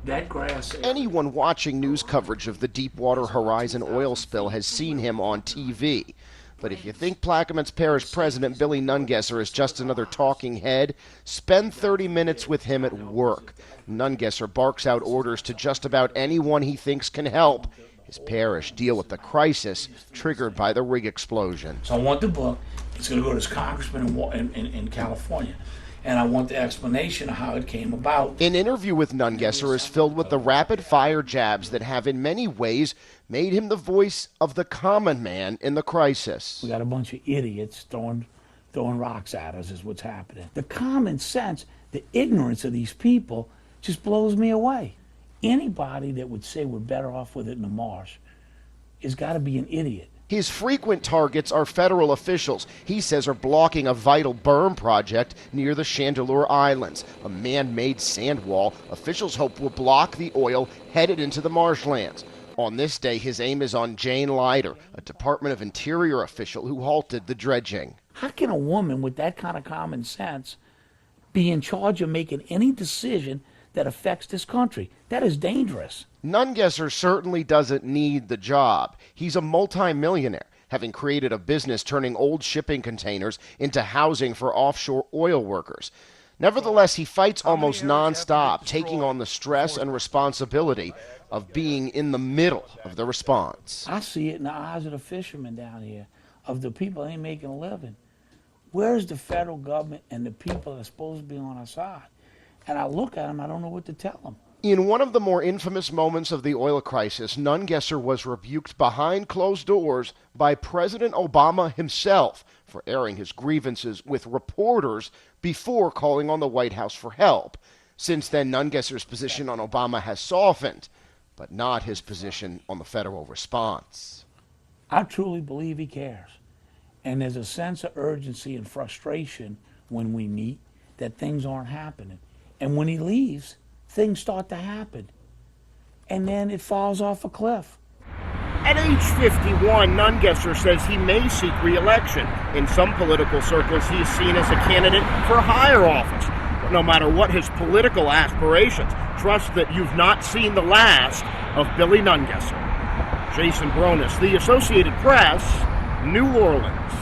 That grass area. Anyone watching news coverage of the Deepwater Horizon oil spill has seen him on TV. But if you think Plaquemines Parish President Billy Nungesser is just another talking head, spend 30 minutes with him at work. Nungesser barks out orders to just about anyone he thinks can help his parish deal with the crisis triggered by the rig explosion. So I want the book. It's going to go to this congressman in California. And I want the explanation of how it came about. An interview with Nungesser is filled with the rapid-fire jabs that have in many ways made him the voice of the common man in the crisis. We got a bunch of idiots throwing rocks at us is what's happening. The common sense, the ignorance of these people just blows me away. Anybody that would say we're better off with it in the marsh has got to be an idiot. His frequent targets are federal officials he says are blocking a vital berm project near the Chandeleur Islands, a man-made sand wall officials hope will block the oil headed into the marshlands. On this day, his aim is on Jane Leiter, a Department of Interior official who halted the dredging. How can a woman with that kind of common sense be in charge of making any decision that affects this country? That is dangerous. Nungesser certainly doesn't need the job. He's a multimillionaire, having created a business turning old shipping containers into housing for offshore oil workers. Nevertheless, he fights almost nonstop, taking on the stress and responsibility of being in the middle of the response. I see it in the eyes of the fishermen down here, of the people that ain't making a living. Where's the federal government and the people that are supposed to be on our side? And I look at them, I don't know what to tell them. In one of the more infamous moments of the oil crisis, Nungesser was rebuked behind closed doors by President Obama himself for airing his grievances with reporters before calling on the White House for help. Since then, Nungesser's position on Obama has softened, but not his position on the federal response. I truly believe he cares. And there's a sense of urgency and frustration when we meet that things aren't happening. And when he leaves, things start to happen. And then it falls off a cliff. At age 51, Nungesser says he may seek re-election. In some political circles, he is seen as a candidate for higher office. But no matter what his political aspirations, trust that you've not seen the last of Billy Nungesser. Jason Bronis, The Associated Press, New Orleans.